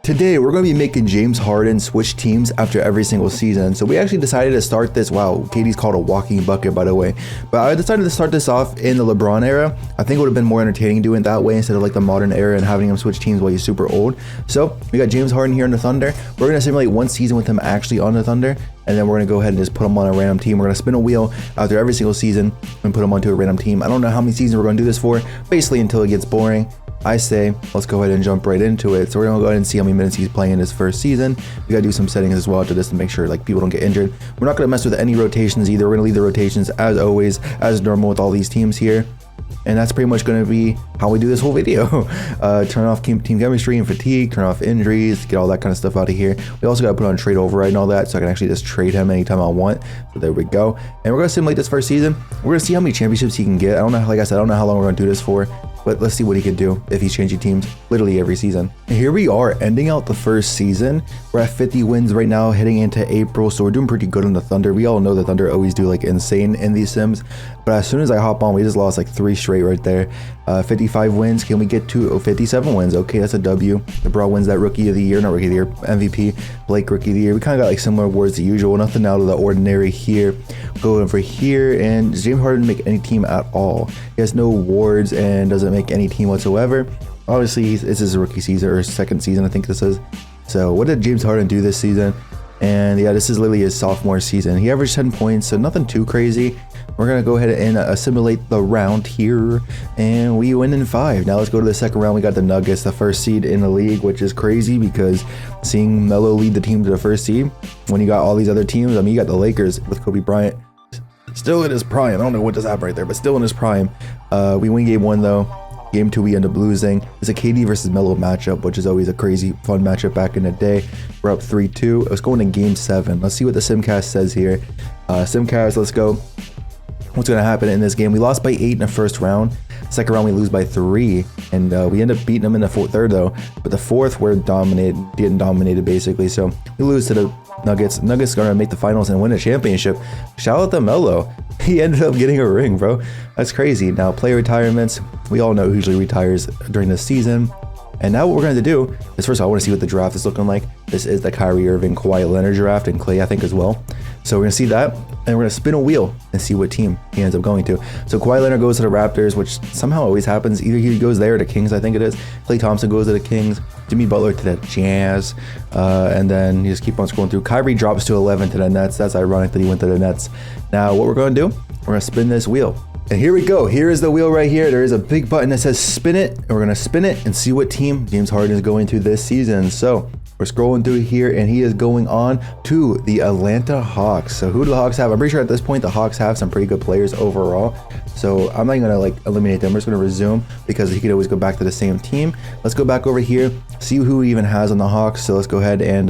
Today, we're going to be making James Harden switch teams after every single season. So we actually decided to start this. Wow, Katie's called a walking bucket, by the way. But I decided to start this off in the LeBron era. I think it would have been more entertaining doing it that way instead of like the modern era and having him switch teams while he's super old. So we got James Harden here in the Thunder. We're going to simulate one season with him actually on the Thunder. And then we're going to go ahead and just put him on a random team. We're going to spin a wheel after every single season and put him onto a random team. I don't know how many seasons we're going to do this for, basically until it gets boring. I say, let's go ahead and jump right into it. So we're gonna go ahead and see how many minutes he's playing in his first season. We gotta do some settings as well to this to make sure like people don't get injured. We're not gonna mess with any rotations either. We're gonna leave the rotations as always, as normal with all these teams here. And that's pretty much going to be how we do this whole video. Turn off team chemistry and fatigue, turn off injuries, get all that kind of stuff out of here. We also got to put on trade override and all that, so I can actually just trade him anytime I want. So there we go. And we're going to simulate this first season. We're going to see how many championships he can get. I don't know, like I said, I don't know how long we're going to do this for, but let's see what he can do if he's changing teams literally every season. And here we are ending out the first season. We're at 50 wins right now heading into April, so we're doing pretty good on the Thunder. We all know the Thunder always do like insane in these sims, but as soon as I hop on, we just lost like 3 straight right there. 55 wins. Can we get to 57 wins? Okay, that's a W. LeBron wins that Rookie of the Year, not Rookie of the Year, MVP. Blake Rookie of the Year. We kind of got like similar awards to usual. Nothing out of the ordinary here. Go over here, and does James Harden make any team at all? He has no awards and doesn't make any team whatsoever. Obviously, this is a rookie season or second season, I think this is. So what did James Harden do this season? And yeah, this is literally his sophomore season. He averaged 10 points, so nothing too crazy. We're gonna go ahead and simulate the round here, and we win in 5. Now let's go to the second round. We got the Nuggets, the first seed in the league, which is crazy because seeing Melo lead the team to the first seed when you got all these other teams. I mean, you got the Lakers with Kobe Bryant still in his prime. I don't know what just happened right there, but still in his prime. We win game 1 though. Game 2 we end up losing. It's a KD versus Melo matchup, which is always a crazy fun matchup back in the day. We're up 3-2. Let's go into game 7. Let's see what the Simcast says here. Simcast, let's go. What's going to happen in this game? We lost by 8 in the first round. Second round we lose by 3, and we end up beating them in the third though. But the fourth we're getting dominated basically. So we lose to the Nuggets. Nuggets gonna make the finals and win a championship. Shout out to Melo. He ended up getting a ring, bro. That's crazy. Now player retirements. We all know who usually retires during the season. And now what we're going to do is, first of all, I want to see what the draft is looking like. This is the Kyrie Irving, Kawhi Leonard draft, and Clay, I think, as well. So we're going to see that, and we're going to spin a wheel and see what team he ends up going to. So Kawhi Leonard goes to the Raptors, which somehow always happens. Either he goes there or the Kings, I think it is. Klay Thompson goes to the Kings. Jimmy Butler to the Jazz. And then you just keep on scrolling through. Kyrie drops to 11 to the Nets. That's ironic that he went to the Nets. Now, what we're going to do, we're going to spin this wheel. And here we go. Here is the wheel right here. There is a big button that says spin it. And we're going to spin it and see what team James Harden is going to this season. So we're scrolling through here, and he is going on to the Atlanta Hawks. So who do the Hawks have? I'm pretty sure at this point the Hawks have some pretty good players overall. So I'm not going to like eliminate them. We're just going to resume because he could always go back to the same team. Let's go back over here, see who he even has on the Hawks. So let's go ahead and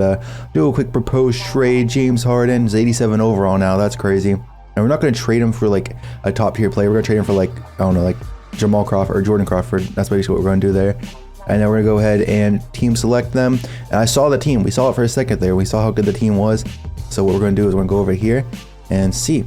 do a quick proposed trade. James Harden is 87 overall now. That's crazy. And we're not going to trade him for like a top tier player. We're going to trade him for like, I don't know, like Jamal Crawford or Jordan Crawford. That's basically what we're going to do there. And then we're going to go ahead and team select them. And I saw the team. We saw it for a second there. We saw how good the team was. So what we're going to do is we're going to go over here and see.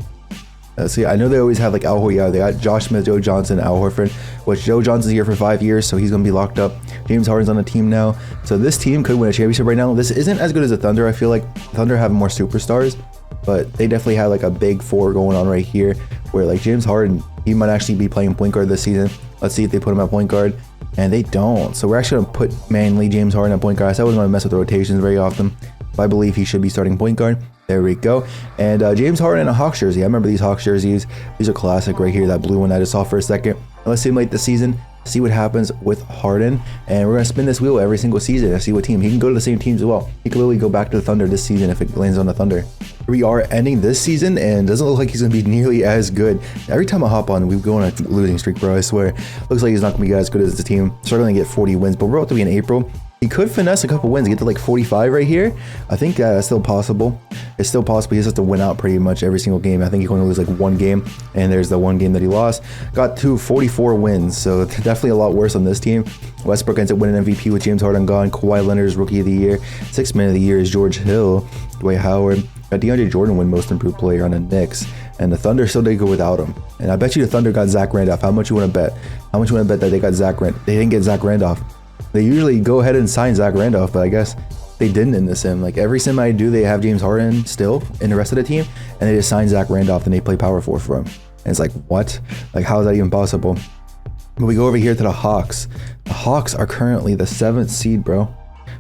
Let's see. I know they always have like Al Horford. Yeah, they got Josh Smith, Joe Johnson, Al Horford, which Joe Johnson's here for 5 years, so he's going to be locked up. James Harden's on the team now. So this team could win a championship right now. This isn't as good as the Thunder. I feel like the Thunder have more superstars, but they definitely had like a big 4 going on right here where like James Harden, he might actually be playing point guard this season. Let's see if they put him at point guard, and they don't. So we're actually going to put manually James Harden at point guard. I said I wasn't going to mess with the rotations very often, but I believe he should be starting point guard. There we go. And James Harden in a Hawks jersey. I remember these Hawks jerseys. These are classic right here. That blue one I just saw for a second. And let's simulate the season, see what happens with Harden. And we're going to spin this wheel every single season and see what team. He can go to the same teams as well. He could literally go back to the Thunder this season if it lands on the Thunder. We are ending this season, and doesn't look like he's going to be nearly as good. Every time I hop on, we go on a losing streak, bro. I swear. Looks like he's not going to be as good as the team. Struggling to get 40 wins, but we're about to be in April. He could finesse a couple wins, get to like 45 right here. I think that's still possible. It's still possible. He just has to win out pretty much every single game. I think he's going to lose like 1 game, and there's the 1 game that he lost. Got to 44 wins, so definitely a lot worse on this team. Westbrook ends up winning MVP with James Harden gone. Kawhi Leonard is Rookie of the Year. 6th Man of the Year is George Hill. Dwight Howard. Got DeAndre Jordan win Most Improved Player on the Knicks. And the Thunder still did go without him. And I bet you the Thunder got Zach Randolph. How much you want to bet? How much you want to bet that they got Zach Randolph? They didn't get Zach Randolph. They usually go ahead and sign Zach Randolph, but I guess they didn't in this sim. Like every sim I do, they have James Harden still in the rest of the team, and they just sign Zach Randolph and they play power forward for him. And it's like, what? Like, how is that even possible? But we go over here to the Hawks. The Hawks are currently the 7th seed, bro.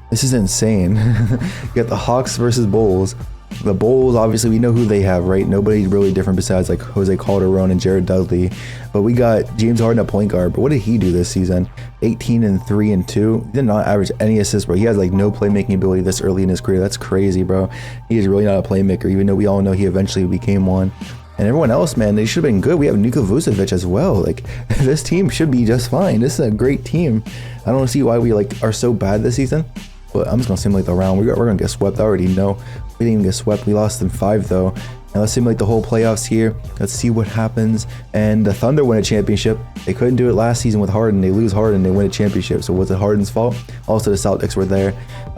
This is insane. You got the Hawks versus Bulls. The Bulls, obviously, we know who they have, right? Nobody really different besides like Jose Calderon and Jared Dudley. But we got James Harden at point guard. But what did he do this season? 18 and 3 and 2. He did not average any assists, bro. He has like no playmaking ability this early in his career. That's crazy, bro. He is really not a playmaker, even though we all know he eventually became one. And everyone else, man, they should have been good. We have Nikola Vucevic as well. Like, this team should be just fine. This is a great team. I don't see why we like are so bad this season. But I'm just gonna simulate the round. We're gonna get swept. I already know. We didn't even get swept. We lost in 5 though. And let's simulate the whole playoffs here. Let's see what happens. And the Thunder win a championship. They couldn't do it last season with Harden. They lose Harden. They win a championship. So was it Harden's fault? Also, the Celtics were there.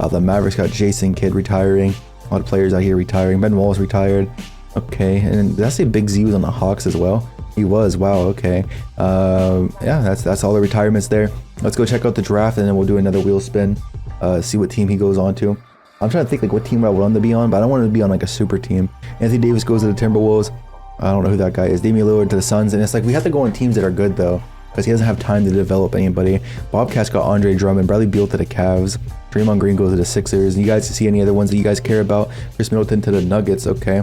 The Mavericks got Jason Kidd retiring. A lot of players out here retiring. Ben Wallace retired. Okay, and did I say Big Z was on the Hawks as well? He was. Wow. Okay. Yeah, that's all the retirements there. Let's go check out the draft, and then we'll do another wheel spin. See what team he goes on to. I'm trying to think like what team I would want to be on, but I don't want to be on like a super team. Anthony Davis goes to the Timberwolves. I don't know who that guy is. Damian Lillard to the Suns, and it's like we have to go on teams that are good though, because he doesn't have time to develop anybody. Bobcats got Andre Drummond, Bradley Beal to the Cavs. Draymond Green goes to the Sixers. You guys see any other ones that you guys care about? Chris Middleton to the Nuggets. Okay.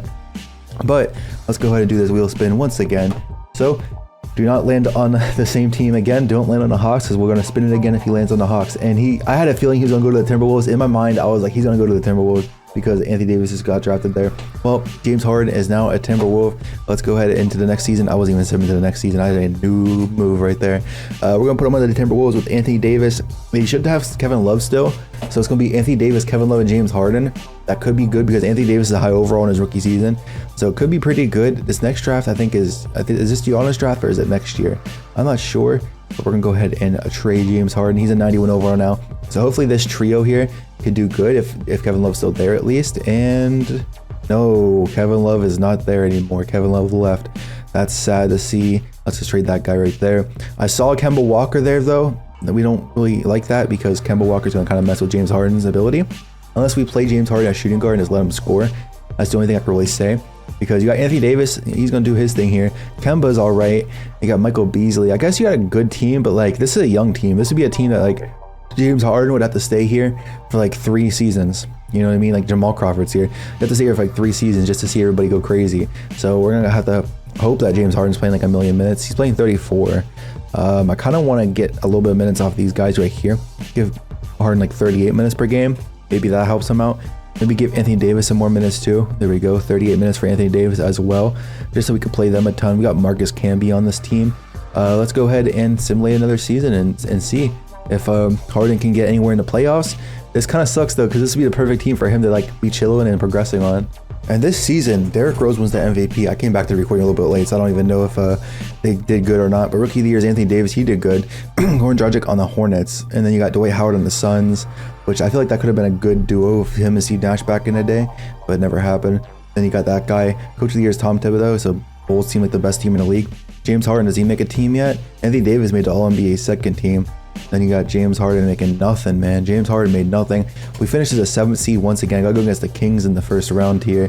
But let's go ahead and do this wheel spin once again. So do not land on the same team again. Don't land on the Hawks, because we're going to spin it again if he lands on the Hawks. And I had a feeling he was going to go to the Timberwolves. In my mind, I was like, he's going to go to the Timberwolves because Anthony Davis just got drafted there. Well, James Harden is now a Timberwolf. Let's go ahead into the next season. I wasn't even simming to the next season. I had a new move right there. We're going to put him under the Timberwolves with Anthony Davis. They should have Kevin Love still. So it's going to be Anthony Davis, Kevin Love, and James Harden. That could be good because Anthony Davis is a high overall in his rookie season. So it could be pretty good. This next draft, I think is this Giannis draft or is it next year? I'm not sure. But we're going to go ahead and trade James Harden. He's a 91 overall now. So hopefully this trio here could do good if Kevin Love's still there at least. And no, Kevin Love is not there anymore. Kevin Love left. That's sad to see. Let's just trade that guy right there. I saw Kemba Walker there though. We don't really like that because Kemba Walker's going to kind of mess with James Harden's ability. Unless we play James Harden as shooting guard and just let him score. That's the only thing I can really say. Because you got Anthony Davis, he's going to do his thing here. Kemba's all right. You got Michael Beasley. I guess you got a good team, but like this is a young team. This would be a team that like James Harden would have to stay here for like 3 seasons. You know what I mean? Like Jamal Crawford's here. You have to stay here for like 3 seasons just to see everybody go crazy. So we're going to have to hope that James Harden's playing like a million minutes. He's playing 34. I kind of want to get a little bit of minutes off these guys right here. Give Harden like 38 minutes per game. Maybe that helps him out. Maybe give Anthony Davis some more minutes too. There we go. 38 minutes for Anthony Davis as well. Just so we can play them a ton. We got Marcus Camby on this team. Let's go ahead and simulate another season and see if Harden can get anywhere in the playoffs. This kind of sucks though, because this would be the perfect team for him to like be chilling and progressing on. And this season, Derrick Rose was the MVP. I came back to the recording a little bit late, so I don't even know if they did good or not. But Rookie of the Year is Anthony Davis. He did good. Goran Dragic on the Hornets. And then you got Dwight Howard on the Suns, which I feel like that could have been a good duo of him and Steve Nash back in the day, but it never happened. Then you got that guy. Coach of the Year is Tom Thibodeau, so Bulls seem like the best team in the league. James Harden, does he make a team yet? Anthony Davis made the All-NBA second team. Then you got James Harden making nothing, man. James Harden made nothing. We finished as a 7th seed once again. Got to go against the Kings in the first round here.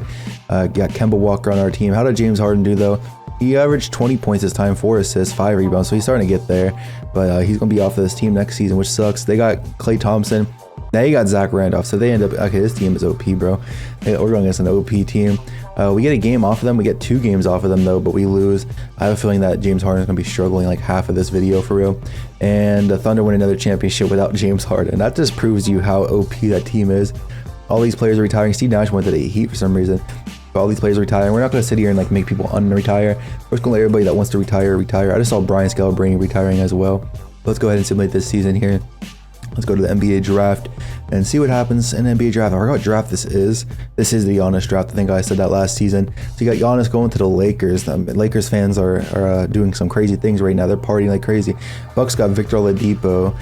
Got Kemba Walker on our team. How did James Harden do though? He averaged 20 points this time, 4 assists, 5 rebounds. So he's starting to get there. But he's going to be off of this team next season, which sucks. They got Klay Thompson. Now you got Zach Randolph. So they end up, okay, this team is OP, bro. We're going against an OP team. We get a game off of them. We get 2 games off of them though, but we lose. I have a feeling that James Harden is going to be struggling like half of this video for real. And the Thunder win another championship without James Harden. That just proves you how OP that team is. All these players are retiring. Steve Nash went to the Heat for some reason. But all these players are retiring. We're not going to sit here and like make people unretire. We're just going to let everybody that wants to retire. I just saw Brian Scalabrine retiring as well. Let's go ahead and simulate this season here. Let's go to the NBA draft and see what happens in the NBA draft. I forgot what draft this is. This is the Giannis draft. I think I said that last season. So you got Giannis going to the Lakers. Lakers fans are doing some crazy things right now. They're partying like crazy. Bucks got Victor Oladipo.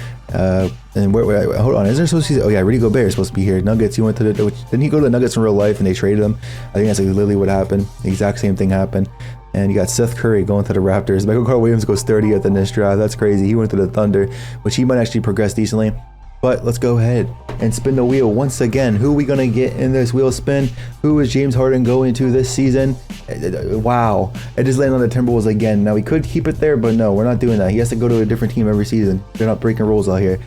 And hold on, is there supposed to be? Oh yeah, Rudy Gobert is supposed to be here. Nuggets. He went to the. Didn't he go to the Nuggets in real life and they traded him? I think that's like literally what happened. The exact same thing happened. And you got Seth Curry going to the Raptors. Michael Carter Williams goes 30th in this draft. That's crazy. He went to the Thunder, which he might actually progress decently. But let's go ahead and spin the wheel once again. Who are we going to get in this wheel spin? Who is James Harden going to this season? Wow. I just landed on the Timberwolves again. Now, we could keep it there, but no, we're not doing that. He has to go to a different team every season. They're not breaking rules out here.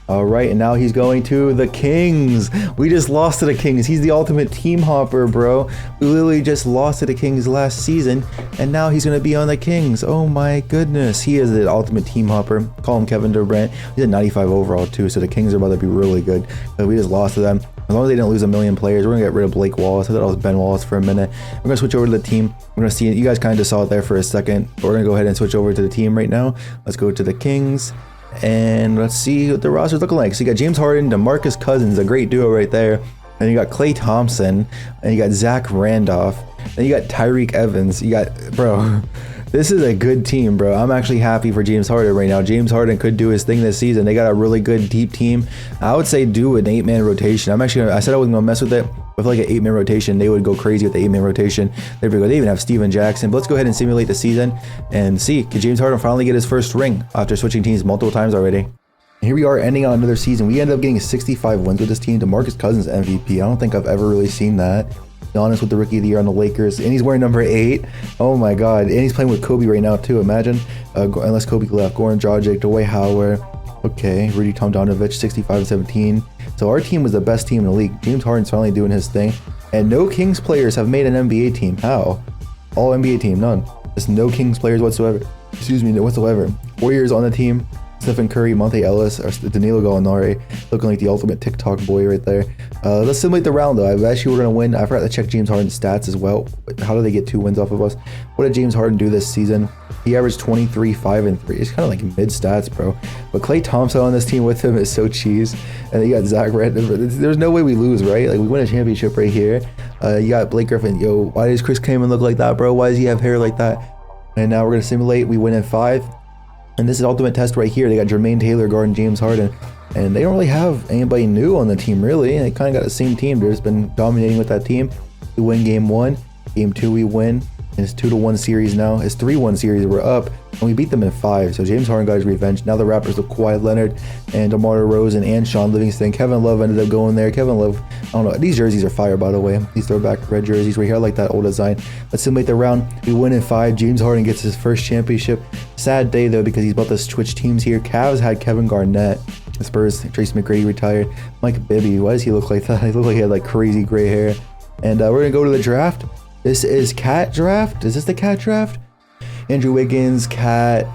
All right, and now he's going to the Kings. We just lost to the Kings. He's the ultimate team hopper, bro. We literally just lost to the Kings last season, and now he's going to be on the Kings. Oh my goodness. He is the ultimate team hopper. Call him Kevin Durant. He's a 95 overall too, so the Kings are about to be really good. But we just lost to them. As long as they didn't lose a million players, we're going to get rid of Blake Wallace. I thought it was Ben Wallace for a minute. We're going to switch over to the team. We're going to see it. You guys kind of just saw it there for a second. But we're going to go ahead and switch over to the team right now. Let's go to the Kings. And let's see what the roster's looking like. So you got James Harden, DeMarcus Cousins, a great duo right there. And you got Klay Thompson, and you got Zach Randolph, and you got Tyreek Evans. You got, bro, this is a good team, bro. I'm actually happy for James Harden right now. James Harden could do his thing this season. They got a really good deep team. I would say do an 8-man rotation. I said I wasn't gonna mess with it. With like an 8-man rotation, they would go crazy with the 8-man rotation. They'd be good. They even have Steven Jackson. But let's go ahead and simulate the season and see, can James Harden finally get his first ring after switching teams multiple times already? And here we are ending on another season. We ended up getting 65 wins with this team. DeMarcus Cousins MVP. I don't think I've ever really seen that. Giannis with the Rookie of the Year on the Lakers, and he's wearing number 8. Oh my God! And he's playing with Kobe right now too. Imagine, unless Kobe left. Goran Dragic, Dwight Howard. Okay, Rudy Tomjanovich, 65-17. So our team was the best team in the league. James Harden's finally doing his thing, and no Kings players have made an NBA team. How? All NBA team, none. Just no Kings players whatsoever. Excuse me, whatsoever. Warriors on the team. Stephen Curry, Monte Ellis, or Danilo Gallinari, looking like the ultimate TikTok boy right there. Let's simulate the round though. I bet you we're gonna win. I forgot to check James Harden's stats as well. How did they get 2 wins off of us? What did James Harden do this season? He averaged 23, 5, and 3. It's kind of like mid stats, bro. But Klay Thompson on this team with him is so cheese. And then you got Zach Randolph. There's no way we lose, right? Like we win a championship right here. You got Blake Griffin. Yo, why does Chris Kaman look like that, bro? Why does he have hair like that? And now we're gonna simulate. We win in 5. And this is ultimate test right here. They got Jermaine Taylor guarding James Harden. And they don't really have anybody new on the team, really. They kind of got the same team. They've just been dominating with that team. We win game 1. Game 2 we win. And it's 2-1 series now. It's 3-1 series. We're up. And we beat them in 5. So James Harden got his revenge. Now the Raptors look Kawhi Leonard and DeMar DeRozan and Sean Livingston. Kevin Love ended up going there. Kevin Love, I don't know. These jerseys are fire, by the way. These throwback red jerseys right here. I like that old design. Let's simulate the round. We win in 5. James Harden gets his first championship. Sad day, though, because he's about to switch teams here. Cavs had Kevin Garnett. The Spurs, Tracy McGrady retired. Mike Bibby, why does he look like that? He looked like he had like crazy gray hair. And we're going to go to the draft. This is Cat Draft. Is this the Cat Draft? Andrew Wiggins, Cat.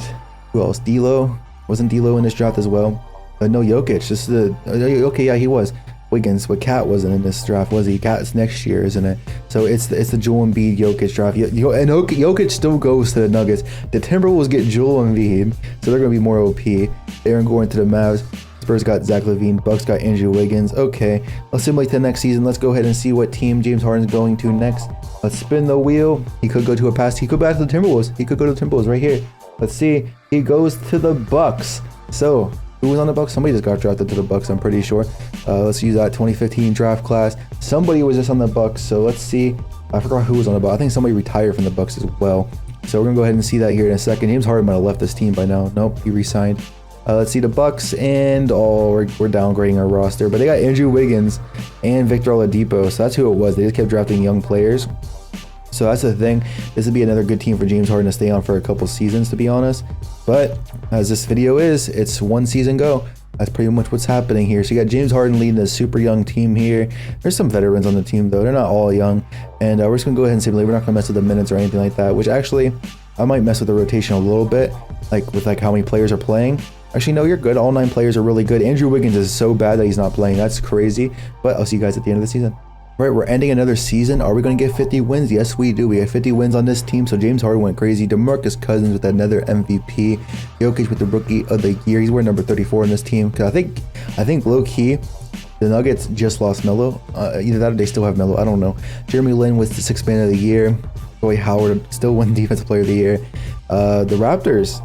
Who else? D'Lo. Wasn't D'Lo in this draft as well? No, Jokic. This is the. Okay, yeah, he was. Wiggins, but Cat wasn't in this draft, was he? Cat's next year, isn't it? So it's the Joel Embiid Jokic draft. And Jokic still goes to the Nuggets. The Timberwolves get Joel Embiid, so they're gonna be more OP. Aaron Gordon to the Mavs. Spurs got Zach LaVine. Bucks got Andrew Wiggins. Okay, let's simulate the next season. Let's go ahead and see what team James Harden's going to next. Let's spin the wheel. He could go to a pass. He could go back to the Timberwolves. He could go to the Timberwolves right here. Let's see. He goes to the Bucks. So who was on the Bucks? Somebody just got drafted to the Bucks, I'm pretty sure. Let's use that 2015 draft class. Somebody was just on the Bucks, so let's see. I forgot who was on the Bucks. I think somebody retired from the Bucks as well. So we're gonna go ahead and see that here in a second. James Harden might have left this team by now. Nope, he re-signed. Let's see the Bucks, and we're downgrading our roster, but they got Andrew Wiggins and Victor Oladipo, so that's who it was. They just kept drafting young players. So that's the thing. This would be another good team for James Harden to stay on for a couple seasons, to be honest. But as this video is, it's 1 season go. That's pretty much what's happening here. So you got James Harden leading a super young team here. There's some veterans on the team though. They're not all young. And we're just gonna go ahead and simulate. We're not gonna mess with the minutes or anything like that, which actually I might mess with the rotation a little bit, like with like how many players are playing. Actually, no, you're good. All 9 players are really good. Andrew Wiggins is so bad that he's not playing. That's crazy. But I'll see you guys at the end of the season. Right, we're ending another season. Are we going to get 50 wins? Yes, we do. We have 50 wins on this team. So James Harden went crazy. DeMarcus Cousins with another MVP. Jokic with the Rookie of the Year. He's wearing number 34 in this team. Because I think low key, the Nuggets just lost Melo. Either that or they still have Melo. I don't know. Jeremy Lin was the 6th Man of the Year. Dwight Howard still won Defensive Player of the Year. The Raptors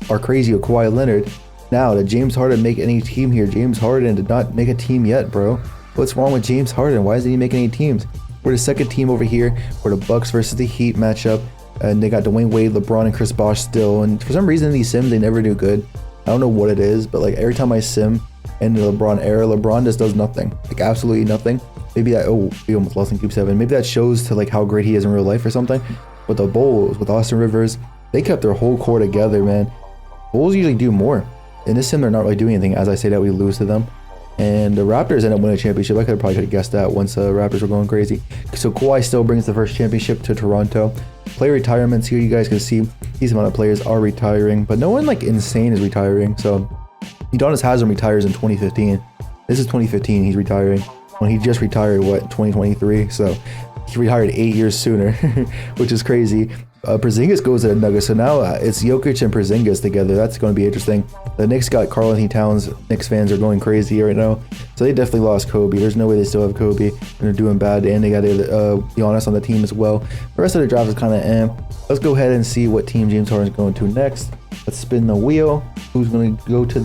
are crazy with Kawhi Leonard. Now, did James Harden make any team here? James Harden did not make a team yet, bro. What's wrong with James Harden? Why isn't he making any teams? We're the second team over here. We're the Bucks versus the Heat matchup. And they got Dwayne Wade, LeBron, and Chris Bosh still. And for some reason, these Sims, they never do good. don't know what it is, but like every time I sim in the LeBron era, LeBron just does nothing, like absolutely nothing. Maybe that, oh, we almost lost in Cube 7. Maybe that shows to like how great he is in real life or something. But the Bulls, with Austin Rivers, they kept their whole core together, man. Bulls usually do more. In this sim, they're not really doing anything. As I say that, we lose to them. And the Raptors end up winning a championship. I probably could have guessed that once the Raptors were going crazy. So Kawhi still brings the first championship to Toronto. Player retirements here, you guys can see these amount of players are retiring, but no one like insane is retiring. So Udonis Haslem retires in 2015. This is 2015, he's retiring. When he just retired, what, 2023? So he retired 8 years sooner, which is crazy. Porzingis goes to the Nuggets, so now it's Jokic and Porzingis together. That's going to be interesting. The Knicks got Karl-Anthony Towns. Knicks fans are going crazy right now, so they definitely lost Kobe. There's no way they still have Kobe, and they're doing bad. And they got Giannis on the team as well. The rest of the draft is kind of Let's go ahead and see what team James Harden is going to next. Let's spin the wheel. Who's going to go to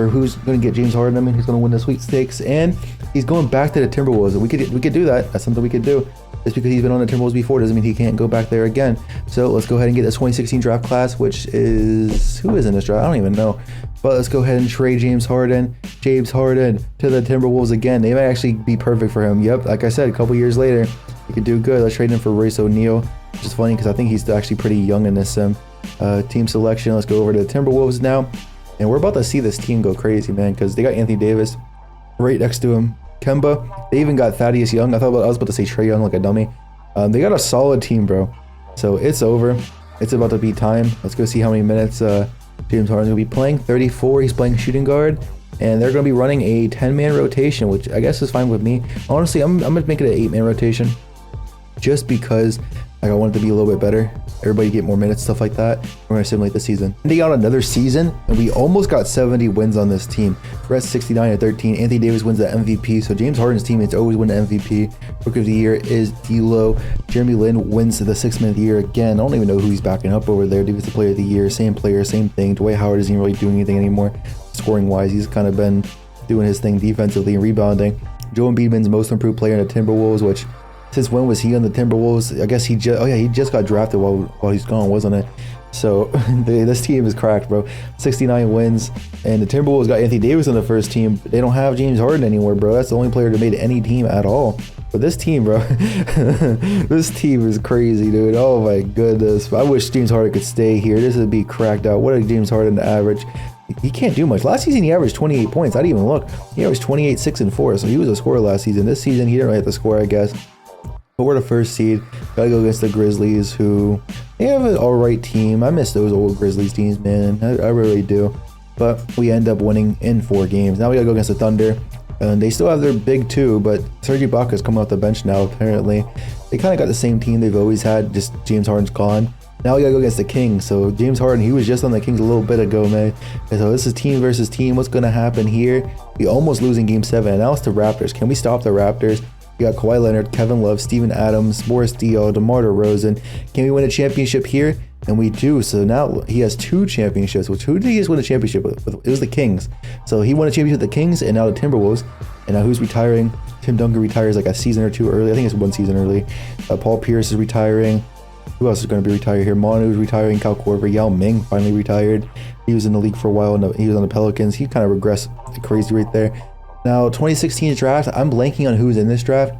who's going to get James Harden? I mean, who's going to win the sweepstakes? And he's going back to the Timberwolves. We could do that. That's something we could do. Just because he's been on the Timberwolves before doesn't mean he can't go back there again. So let's go ahead and get this 2016 draft class, which is, who is in this draft? I don't even know. But let's go ahead and trade James Harden to the Timberwolves again. They might actually be perfect for him. Yep, like I said, a couple years later, he could do good. Let's trade him for Royce O'Neal, which is funny because I think he's actually pretty young in this sim. Team selection, let's go over to the Timberwolves now. And we're about to see this team go crazy, man, because they got Anthony Davis right next to him. Kemba, they even got Thaddeus Young. I was about to say Trae Young like a dummy. They got a solid team, bro. So it's over. It's about to be time. Let's go see how many minutes James Harden's gonna be playing. 34. He's playing shooting guard, and they're gonna be running a 10-man rotation, which I guess is fine with me. Honestly, I'm gonna make it an 8-man rotation, just because like I want it to be a little bit better. Everybody get more minutes, stuff like that. We're gonna simulate the season. Ending out another season, and we almost got 70 wins on this team. We're at 69-13. Anthony Davis wins the MVP, so James Harden's teammates always win the MVP. Rookie of the year is D'Lo. Jeremy Lin wins the 6th man of the year again. I don't even know who he's backing up over there. Defensive player of the year, same player, same thing. Dwight Howard isn't really doing anything anymore, scoring wise. He's kind of been doing his thing defensively and rebounding. Joel Embiid's most improved player in the Timberwolves, which, since when was he on the Timberwolves? I guess he just got drafted while he's gone, wasn't it? So this team is cracked, bro. 69 wins, and the Timberwolves got Anthony Davis on the first team. They don't have James Harden anymore, bro. That's the only player that made any team at all. But this team, bro, this team is crazy, dude. Oh my goodness. I wish James Harden could stay here. This would be cracked out. What a James Harden average. He can't do much. Last season he averaged 28 points. I didn't even look. He averaged 28, 6, and 4. So he was a scorer last season. This season he didn't really have to score, I guess. But we're the first seed. Gotta go against the Grizzlies, who they have an alright team. I miss those old Grizzlies teams, man. I really do. But we end up winning in 4 games. Now we gotta go against the Thunder. And they still have their big 2, but Serge Ibaka's coming off the bench now, apparently. They kind of got the same team they've always had, just James Harden's gone. Now we gotta go against the Kings. So James Harden, he was just on the Kings a little bit ago, man. And so this is team versus team. What's gonna happen here? We almost lose in game 7. And now it's the Raptors. Can we stop the Raptors? We got Kawhi Leonard, Kevin Love, Steven Adams, Boris Diaw, DeMar DeRozan. Can we win a championship here? And we do. So now he has 2 championships. Which, who did he just win a championship with? It was the Kings. So he won a championship with the Kings and now the Timberwolves. And now who's retiring? Tim Duncan retires like a season or 2 early. I think it's 1 season early. Paul Pierce is retiring. Who else is going to be retired here? Manu's retiring. Kyle Korver. Yao Ming finally retired. He was in the league for a while. He was on the Pelicans. He kind of regressed crazy right there. Now, 2016 draft, I'm blanking on who's in this draft.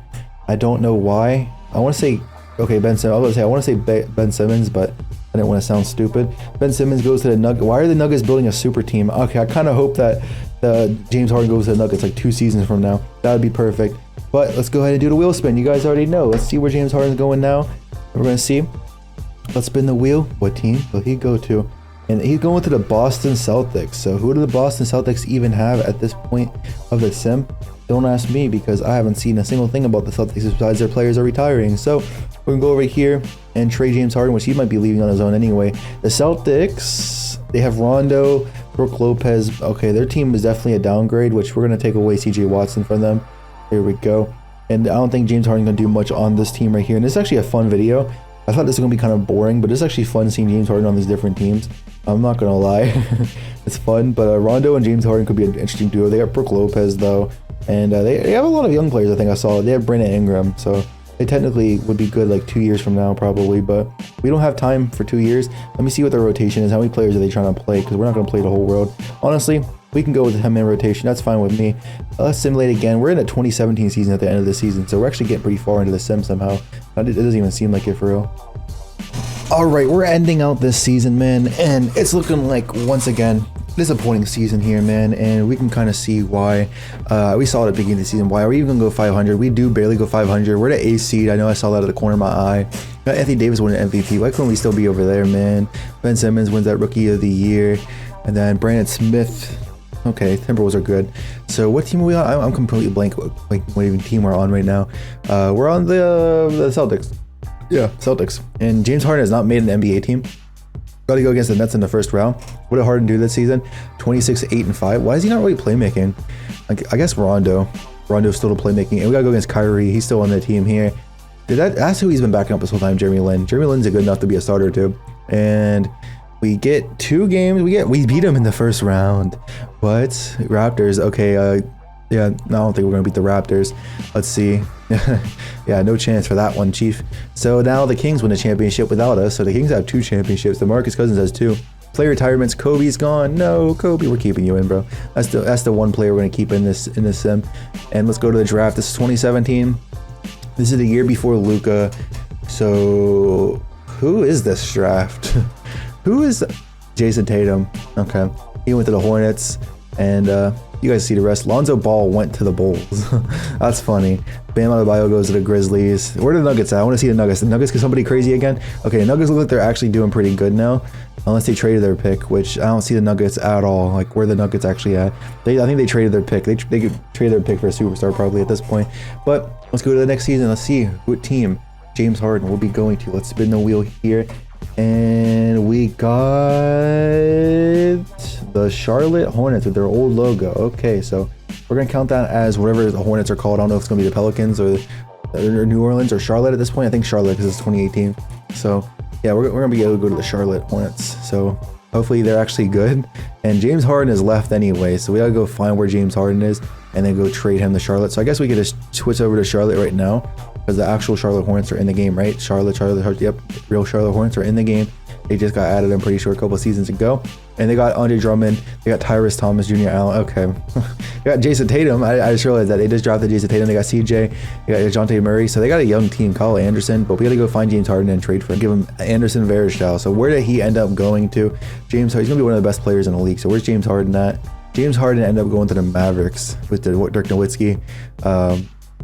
I don't know why. I want to say, okay, Ben Simmons. I want to say Ben Simmons, but I didn't want to sound stupid. Ben Simmons goes to the Nuggets. Why are the Nuggets building a super team? Okay, I kind of hope that James Harden goes to the Nuggets like 2 seasons from now. That would be perfect. But let's go ahead and do the wheel spin. You guys already know. Let's see where James Harden's going now. We're going to see. Let's spin the wheel. What team will he go to? And he's going to the Boston Celtics. So who do the Boston Celtics even have at this point of the sim? Don't ask me, because I haven't seen a single thing about the Celtics besides their players are retiring. So we're going to go over here and trade James Harden, which he might be leaving on his own anyway. The Celtics, they have Rondo, Brook Lopez. Okay, their team is definitely a downgrade, which we're going to take away CJ Watson from them. Here we go. And I don't think James Harden's going to do much on this team right here. And this is actually a fun video. I thought this was going to be kind of boring, but it's actually fun seeing James Harden on these different teams. I'm not going to lie. It's fun, but Rondo and James Harden could be an interesting duo. They got Brook Lopez, though, and they have a lot of young players, I think I saw. They have Brandon Ingram, so They technically would be good like 2 years from now probably, but we don't have time for 2 years. Let me see what their rotation is. How many players are they trying to play? Because we're not going to play the whole world. Honestly, we can go with the 10-man rotation. That's fine with me. Let's simulate again. We're in a 2017 season at the end of the season, so we're actually getting pretty far into the sim somehow. It doesn't even seem like it for real. All right, we're ending out this season, man, and it's looking like, once again, disappointing season here, man, and we can kind of see why. We saw it at the beginning of the season. Why are we even going to go 500? We do barely go 500. We're the 8th seed. I know I saw that at the corner of my eye. Anthony Davis won an MVP. Why couldn't we still be over there, man? Ben Simmons wins that Rookie of the Year, and then Brandon Smith. Okay, Timberwolves are good. So what team are we on? I'm completely blank. Like what even team we're on right now? We're on the Celtics. Yeah, Celtics. And James Harden has not made an NBA team. Got to go against the Nets in the first round. What did Harden do this season? 26, 8, and 5. Why is he not really playmaking? Like, I guess Rondo's still playmaking. And we got to go against Kyrie. He's still on the team here. That's who he's been backing up this whole time, Jeremy Lin. Jeremy Lin's good enough to be a starter too. And we get 2 games. We beat him in the first round. But Raptors, okay, yeah, no, I don't think we're going to beat the Raptors. Let's see. Yeah, no chance for that one, Chief. So now the Kings win a championship without us. So the Kings have 2 championships. DeMarcus Cousins has 2. Player retirements. Kobe's gone. No, Kobe, we're keeping you in, bro. That's the one player we're going to keep in this sim. And let's go to the draft. This is 2017. This is the year before Luka. So who is this draft? Who is Jason Tatum? Okay, he went to the Hornets, and you guys see the rest. Lonzo Ball went to the Bulls. That's funny. Bam Adebayo goes to the Grizzlies. Where are the Nuggets at? I want to see the Nuggets. The Nuggets get somebody crazy again. Okay, the Nuggets look like they're actually doing pretty good now, unless they traded their pick, which I don't see the Nuggets at all. Like where the Nuggets actually at? I think they traded their pick. They could trade their pick for a superstar probably at this point. But let's go to the next season. Let's see what team James Harden will be going to. Let's spin the wheel here. And we got the Charlotte Hornets with their old logo. Okay, so we're gonna count that as whatever the Hornets are called. I don't know if it's gonna be the Pelicans or New Orleans or Charlotte at this point. I think Charlotte because it's 2018. So yeah, we're gonna be able to go to the Charlotte Hornets. So hopefully they're actually good. And James Harden is left anyway, so we gotta go find where James Harden is and then go trade him to Charlotte. So I guess we could just switch over to Charlotte right now, because the actual Charlotte Hornets are in the game, right? Charlotte, yep, real Charlotte Hornets are in the game. They just got added, I'm pretty sure, a couple of seasons ago. And they got Andre Drummond, they got Tyrese Thomas, Jr. Allen, okay. They got Jason Tatum, I just realized that. They just drafted Jason Tatum, they got CJ, they got DeJounte Murray, so they got a young team, Kyle Anderson, but we gotta go find James Harden and trade for him, give him Anderson Varejao. So where did he end up going to? James Harden, he's gonna be one of the best players in the league, so where's James Harden at? James Harden ended up going to the Mavericks with Dirk Nowitzki.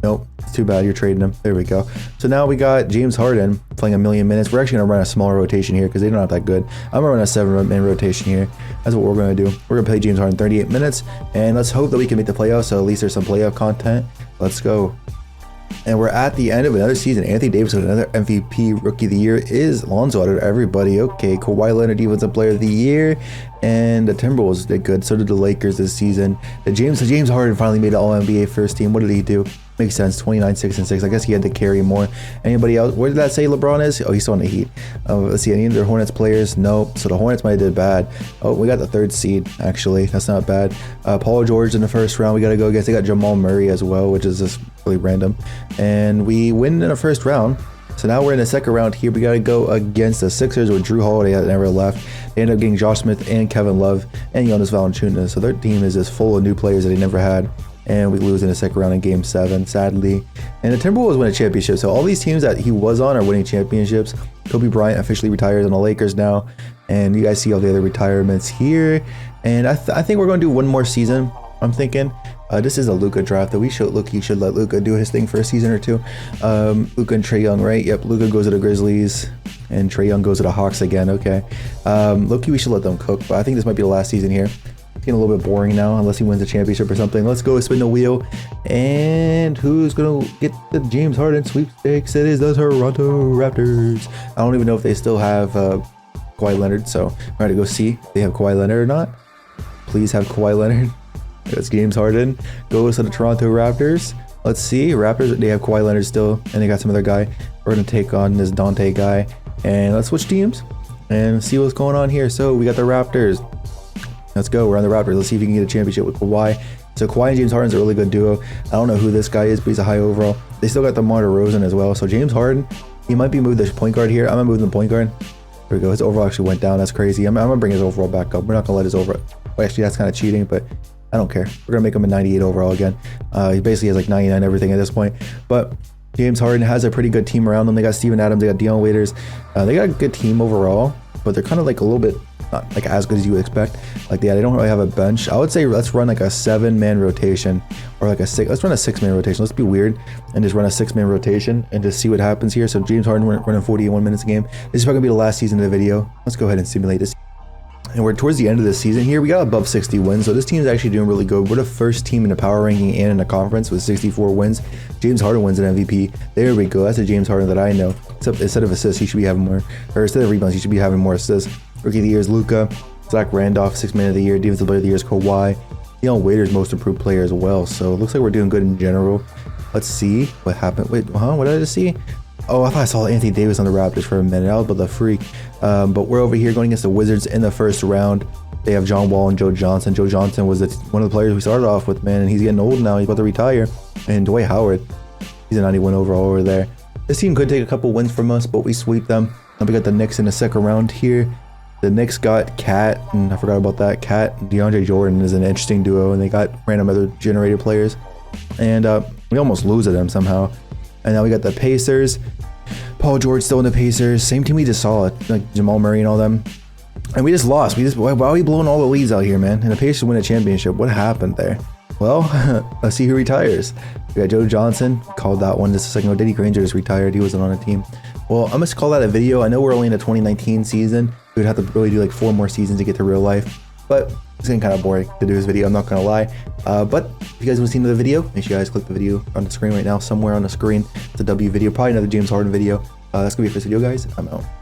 Nope, it's too bad. You're trading him. There we go. So now we got James Harden playing 1,000,000 minutes. We're actually going to run a smaller rotation here because they're not that good. I'm going to run a 7-man rotation here. That's what we're going to do. We're going to play James Harden 38 minutes, and let's hope that we can make the playoffs, so at least there's some playoff content. Let's go. And we're at the end of another season. Anthony Davis with another MVP Rookie of the Year is Lonzo out of everybody. Okay, Kawhi Leonard Defensive Player of the Year, and the Timberwolves did good. So did the Lakers this season. James Harden finally made an All-NBA first team. What did he do? Makes sense. 29, 6, and 6. I guess he had to carry more. Anybody else? Where did that say LeBron is? Oh, he's still on the Heat. Let's see. Any of the Hornets players? Nope. So the Hornets might have did bad. Oh, we got the 3rd seed. Actually, that's not bad. Paul George in the first round. We got to go against. They got Jamal Murray as well, which is just really random. And we win in the first round. So now we're in the second round here. We got to go against the Sixers with Drew Holiday that never left. They ended up getting Josh Smith and Kevin Love and Jonas Valanciunas. So their team is just full of new players that they never had. And we lose in the second round in Game 7, sadly. And the Timberwolves win a championship. So all these teams that he was on are winning championships. Kobe Bryant officially retires on the Lakers now. And you guys see all the other retirements here. And I think we're going to do one more season, I'm thinking. This is a Luka draft that we should let Luka do his thing for a season or two. Luka and Trae Young, right? Yep, Luka goes to the Grizzlies and Trae Young goes to the Hawks again. Okay. Low-key, we should let them cook, but I think this might be the last season here. It's getting a little bit boring now, unless he wins a championship or something. Let's go spin the wheel. And who's going to get the James Harden sweepstakes? It is the Toronto Raptors. I don't even know if they still have Kawhi Leonard, so I'm going to go see if they have Kawhi Leonard or not. Please have Kawhi Leonard. That's James Harden. Goes to the Toronto Raptors. Let's see. Raptors, they have Kawhi Leonard still, and they got some other guy. We're going to take on this Dante guy. And let's switch teams and see what's going on here. So we got the Raptors. Let's go. We're on the Raptors. Let's see if we can get a championship with Kawhi. So Kawhi and James Harden's a really good duo. I don't know who this guy is, but he's a high overall. they still got DeMar DeRozan as well. So James Harden, he might be moved to point guard here. I'm gonna move the point guard. There we go. His overall actually went down. That's crazy. I'm gonna bring his overall back up. We're not gonna let his overall. Well, actually, that's kind of cheating, but I don't care. We're gonna make him a 98 overall again. He basically has like 99 everything at this point. But James Harden has a pretty good team around them. They got Steven Adams. They got Dion Waiters. They got a good team overall, but they're kind of like a little bit not like as good as you would expect. Like, yeah, they don't really have a bench. I would say let's run like a 7-man rotation, or like a 6. Let's run a 6-man rotation. Let's be weird and just run a 6-man rotation and just see what happens here. So James Harden running 41 minutes a game. This is probably gonna be the last season of the video. Let's go ahead and simulate this. And we're towards the end of the season here. We got above 60 wins, so this team is actually doing really good. We're the first team in the power ranking and in the conference with 64 wins. James Harden wins an MVP. There we go. That's a James Harden that I know. Except instead of assists, he should be having more, or instead of rebounds, he should be having more assists. Rookie of the year is Luka. Zach Randolph, 6th man of the year. Defensive player of the year is Kawhi. Dion Waiters, most improved player as well. So it looks like we're doing good in general. Let's see what happened. Wait, what did I just see? Oh, I thought I saw Anthony Davis on the Raptors for a minute. I was about to freak. But we're over here going against the Wizards in the first round. They have John Wall and Joe Johnson. Joe Johnson was one of the players we started off with, man, and he's getting old now. He's about to retire. And Dwight Howard, he's a 91 overall over there. This team could take a couple wins from us, but we sweep them. And we got the Knicks in the second round here. The Knicks got Cat, and I forgot about that. Cat and DeAndre Jordan is an interesting duo, and they got random other generated players. And we almost lose to them somehow. And now we got the Pacers. Paul George still in the Pacers. Same team we just saw, like Jamal Murray and all them. And we just lost. Why are we blowing all the leads out here, man? And the Pacers win a championship. What happened there? Well, let's see who retires. We got Joe Johnson. Called that one just a second ago. Diddy Granger just retired. He wasn't on a team. Well, I'm going to call that a video. I know we're only in the 2019 season. We would have to really do like 4 more seasons to get to real life. But it's getting kind of boring to do this video, I'm not going to lie. But if you guys want to see another video, make sure you guys click the video on the screen right now. Somewhere on the screen, it's a W video. Probably another James Harden video. That's going to be it for this video, guys. I'm out.